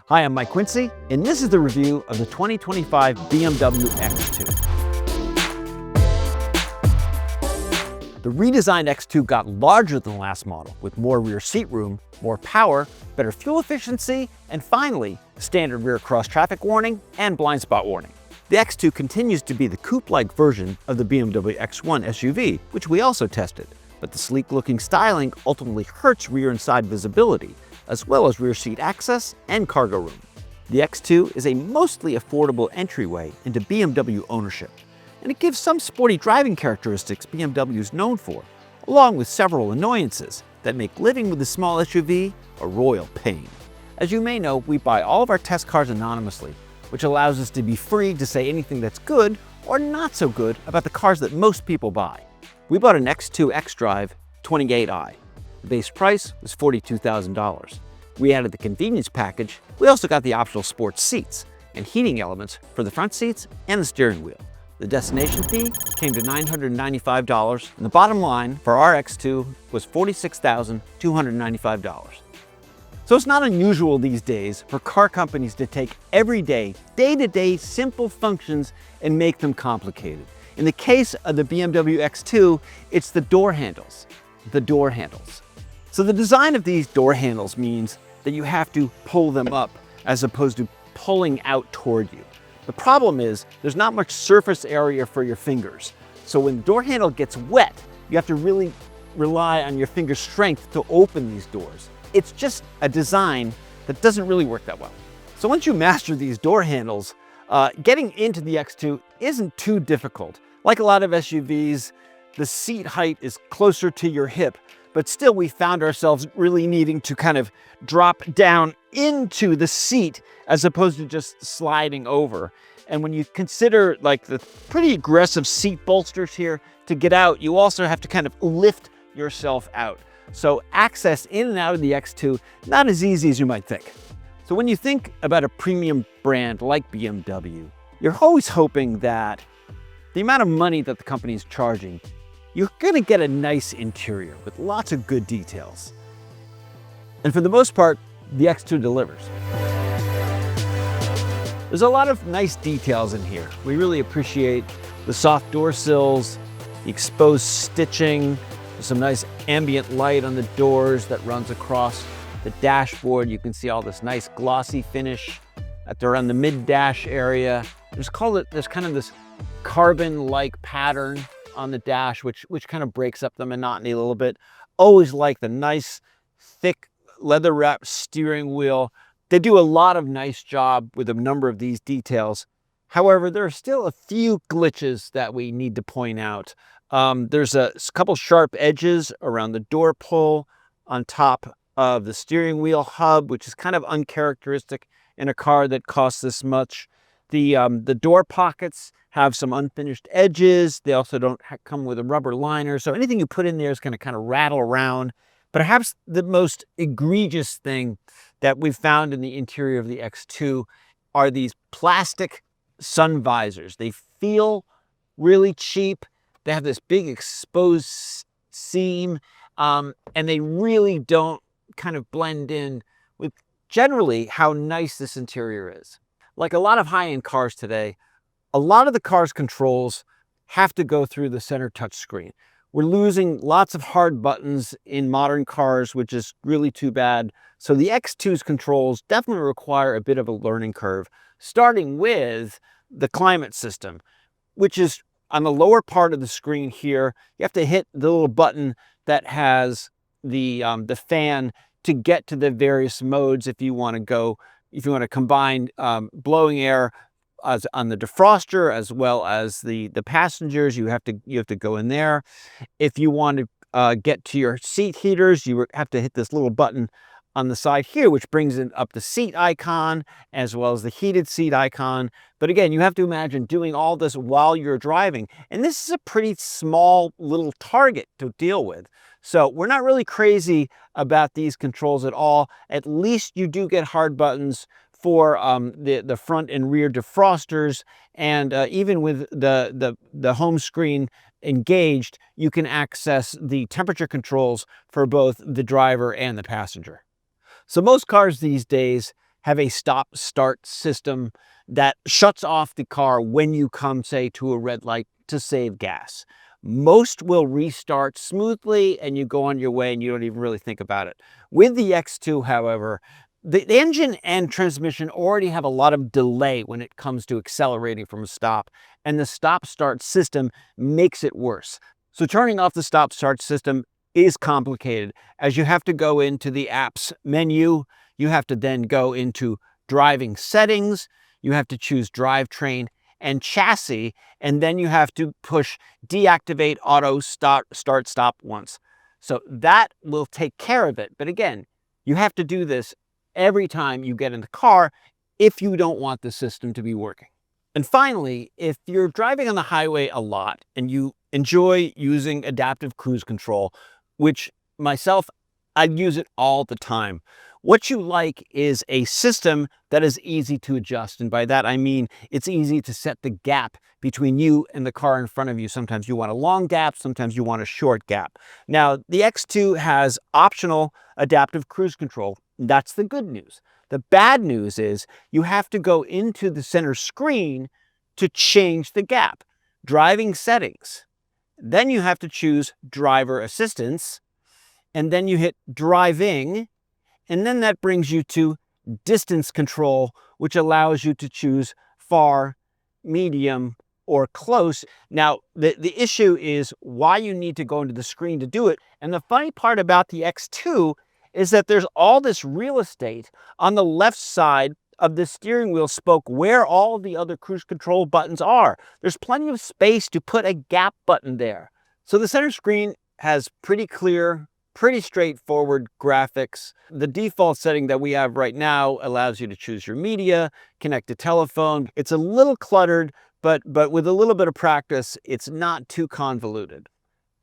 Hi, I'm Mike Quincy, and this is the review of the 2025 BMW X2. The redesigned X2 got larger than the last model, with more rear seat room, more power, better fuel efficiency, and finally, standard rear cross-traffic warning and blind spot warning. The X2 continues to be the coupe-like version of the BMW X1 SUV, which we also tested, but the sleek-looking styling ultimately hurts rear and side visibility, as well as rear seat access and cargo room. The X2 is a mostly affordable entryway into BMW ownership, and it gives some sporty driving characteristics BMW is known for, along with several annoyances that make living with the small SUV a royal pain. As you may know, we buy all of our test cars anonymously, which allows us to be free to say anything that's good or not so good about the cars that most people buy. We bought an X2 xDrive 28i. The base price was $42,000. We added the convenience package. We also got the optional sports seats and heating elements for the front seats and the steering wheel. The destination fee came to $995, and the bottom line for our X2 was $46,295. So it's not unusual these days for car companies to take everyday, day-to-day simple functions and make them complicated. In the case of the BMW X2, it's the door handles. So the design of these door handles means that you have to pull them up as opposed to pulling out toward you. The problem is there's not much surface area for your fingers. So when the door handle gets wet, you have to really rely on your finger strength to open these doors. It's just a design that doesn't really work that well. So once you master these door handles, getting into the X2 isn't too difficult. Like a lot of SUVs, the seat height is closer to your hip, but still we found ourselves really needing to kind of drop down into the seat as opposed to just sliding over. And when you consider like the pretty aggressive seat bolsters here to get out, you also have to kind of lift yourself out. So access in and out of the X2, not as easy as you might think. So when you think about a premium brand like BMW, you're always hoping that the amount of money that the company is charging, you're gonna get a nice interior with lots of good details. And for the most part, the X2 delivers. There's a lot of nice details in here. We really appreciate the soft door sills, the exposed stitching, some nice ambient light on the doors that runs across the dashboard. You can see all this nice glossy finish around the mid-dash area. There's kind of this carbon-like pattern on the dash, which kind of breaks up the monotony a little bit. Always like the nice, thick, leather-wrapped steering wheel. They do a lot of nice job with a number of these details. However, there are still a few glitches that we need to point out. There's a couple sharp edges around the door pull on top of the steering wheel hub, which is kind of uncharacteristic in a car that costs this much. The door pockets have some unfinished edges. They also don't come with a rubber liner, so anything you put in there is going to kind of rattle around. But perhaps the most egregious thing that we've found in the interior of the X2 are these plastic sun visors. They feel really cheap. They have this big exposed seam, and they really don't kind of blend in with generally how nice this interior is. Like a lot of high-end cars today, a lot of the car's controls have to go through the center touchscreen. We're losing lots of hard buttons in modern cars, which is really too bad. So the X2's controls definitely require a bit of a learning curve, starting with the climate system, which is on the lower part of the screen here. You have to hit the little button that has the fan to get to the various modes if you want to combine blowing air on the defroster as well as the passengers. You have to go in there. If you want to get to your seat heaters, you have to hit this little button on the side here, which brings in up the seat icon as well as the heated seat icon. But again, you have to imagine doing all this while you're driving. And this is a pretty small little target to deal with. So we're not really crazy about these controls at all. At least you do get hard buttons for the front and rear defrosters, and even with the home screen engaged, you can access the temperature controls for both the driver and the passenger. So most cars these days have a stop-start system that shuts off the car when you come, say, to a red light to save gas. Most will restart smoothly and you go on your way and you don't even really think about it. With the X2, however, the engine and transmission already have a lot of delay when it comes to accelerating from a stop, and the stop-start system makes it worse. So turning off the stop-start system is complicated, as you have to go into the app's menu, you have to then go into driving settings, you have to choose drivetrain and chassis, and then you have to push deactivate auto start stop once. So that will take care of it. But again, you have to do this every time you get in the car if you don't want the system to be working. And finally, if you're driving on the highway a lot and you enjoy using adaptive cruise control, which myself, I use it all the time. What you like is a system that is easy to adjust. And by that, I mean it's easy to set the gap between you and the car in front of you. Sometimes you want a long gap, sometimes you want a short gap. Now, the X2 has optional adaptive cruise control. That's the good news. The bad news is you have to go into the center screen to change the gap. Driving settings. Then you have to choose driver assistance, and then you hit driving, and then that brings you to distance control, which allows you to choose far, medium, or close. Now, the issue is why you need to go into the screen to do it. And the funny part about the X2 is that there's all this real estate on the left side of the steering wheel spoke where all the other cruise control buttons are. There's plenty of space to put a gap button there. So the center screen has pretty clear, pretty straightforward graphics. The default setting that we have right now allows you to choose your media, connect a telephone. It's a little cluttered, but with a little bit of practice, it's not too convoluted.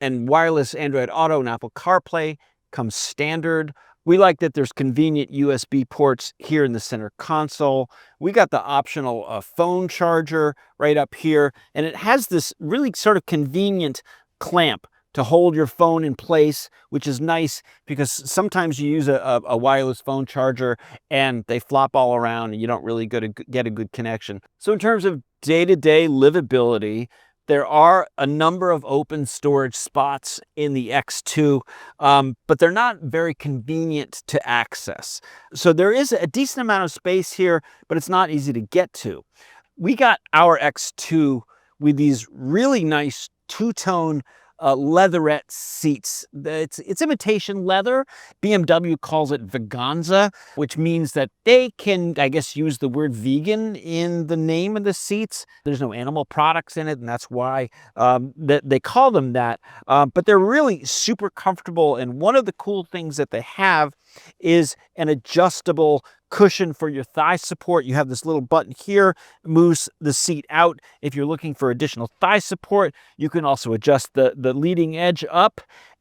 And wireless Android Auto and Apple CarPlay comes standard. We like that there's convenient USB ports here in the center console. We got the optional phone charger right up here, and it has this really sort of convenient clamp to hold your phone in place, which is nice because sometimes you use a wireless phone charger and they flop all around and you don't really get a good connection. So in terms of day-to-day livability, there are a number of open storage spots in the X2, but they're not very convenient to access. So there is a decent amount of space here, but it's not easy to get to. We got our X2 with these really nice two-tone leatherette seats. It's imitation leather. BMW calls it veganza, which means that they can, I guess, use the word vegan in the name of the seats. There's no animal products in it, and that's why they call them that. But they're really super comfortable, and one of the cool things that they have is an adjustable cushion for your thigh support. You have this little button here, moves the seat out. If you're looking for additional thigh support, you can also adjust the leading edge up.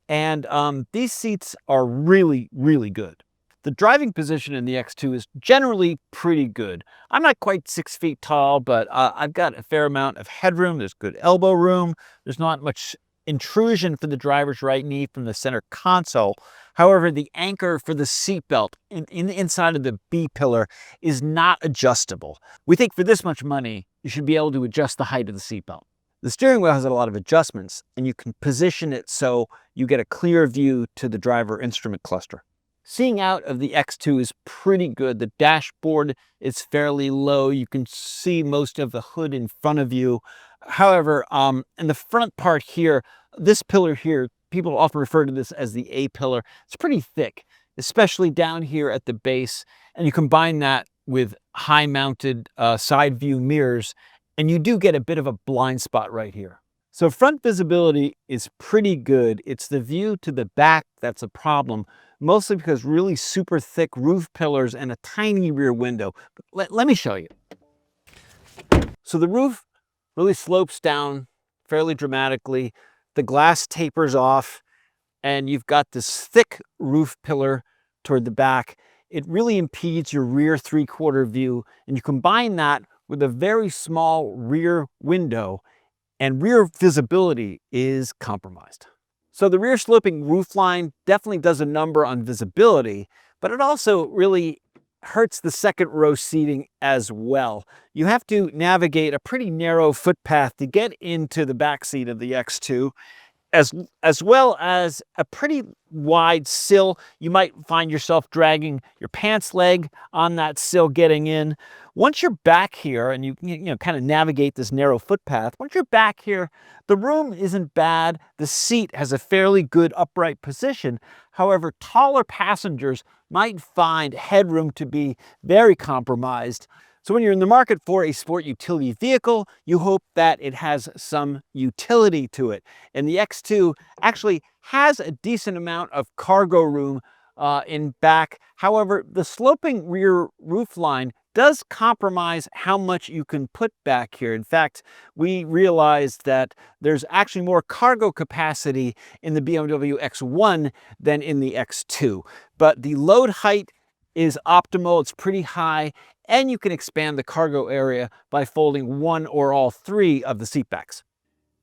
And these seats are really, really good. The driving position in the X2 is generally pretty good. I'm not quite 6 feet tall, but I've got a fair amount of headroom. There's good elbow room. There's not much intrusion for the driver's right knee from the center console. However, the anchor for the seatbelt inside of the B pillar is not adjustable. We think for this much money, you should be able to adjust the height of the seatbelt. The steering wheel has a lot of adjustments, and you can position it so you get a clear view to the driver instrument cluster. Seeing out of the X2 is pretty good. The dashboard is fairly low. You can see most of the hood in front of you. However, in the front part here, this pillar here, people often refer to this as the A pillar. It's pretty thick, especially down here at the base. And you combine that with high-mounted side view mirrors, and you do get a bit of a blind spot right here. So front visibility is pretty good. It's the view to the back that's a problem, mostly because really super thick roof pillars and a tiny rear window. But let me show you. So the roof really slopes down fairly dramatically. The glass tapers off, and you've got this thick roof pillar toward the back. It really impedes your rear three-quarter view, and you combine that with a very small rear window, and rear visibility is compromised. So the rear sloping roofline definitely does a number on visibility, but it also really hurts the second row seating as well. You have to navigate a pretty narrow footpath to get into the back seat of the X2, as well as a pretty wide sill. You might find yourself dragging your pants leg on that sill getting in. Once you're back here and you kind of navigate this narrow footpath, once you're back here, the room isn't bad. The seat has a fairly good upright position. However, taller passengers might find headroom to be very compromised. So when you're in the market for a sport utility vehicle, you hope that it has some utility to it. And the X2 actually has a decent amount of cargo room in back. However, the sloping rear roof line does compromise how much you can put back here. In fact, we realized that there's actually more cargo capacity in the BMW X1 than in the X2. But the load height is optimal, it's pretty high, and you can expand the cargo area by folding one or all three of the seat backs.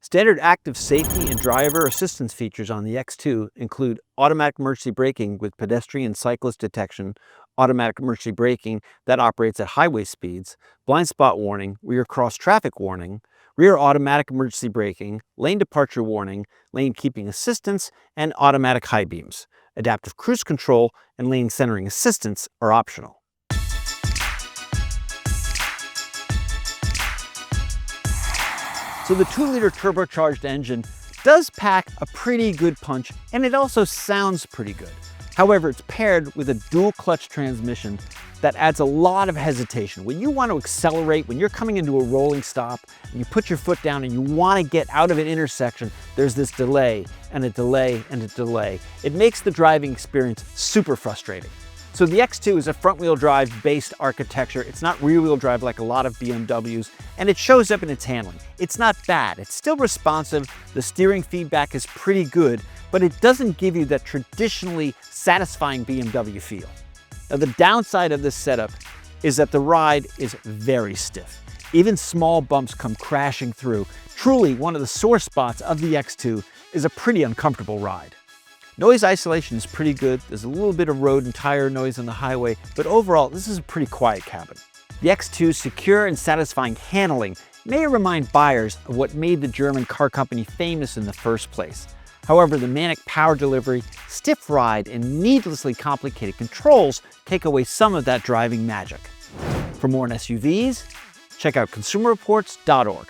Standard active safety and driver assistance features on the X2 include automatic emergency braking with pedestrian cyclist detection, automatic emergency braking that operates at highway speeds, blind spot warning, rear cross traffic warning, rear automatic emergency braking, lane departure warning, lane keeping assistance, and automatic high beams. Adaptive cruise control and lane centering assistance are optional. So the 2-liter turbocharged engine does pack a pretty good punch, and it also sounds pretty good. However, it's paired with a dual clutch transmission that adds a lot of hesitation. When you want to accelerate, when you're coming into a rolling stop, and you put your foot down and you want to get out of an intersection, there's this delay and a delay and a delay. It makes the driving experience super frustrating. So the X2 is a front-wheel drive based architecture. It's not rear-wheel drive like a lot of BMWs, and it shows up in its handling. It's not bad. It's still responsive. The steering feedback is pretty good, but it doesn't give you that traditionally satisfying BMW feel. Now, the downside of this setup is that the ride is very stiff. Even small bumps come crashing through. Truly, one of the sore spots of the X2 is a pretty uncomfortable ride. Noise isolation is pretty good. There's a little bit of road and tire noise on the highway, but overall, this is a pretty quiet cabin. The X2's secure and satisfying handling may remind buyers of what made the German car company famous in the first place. However, the manic power delivery, stiff ride, and needlessly complicated controls take away some of that driving magic. For more on SUVs, check out consumerreports.org.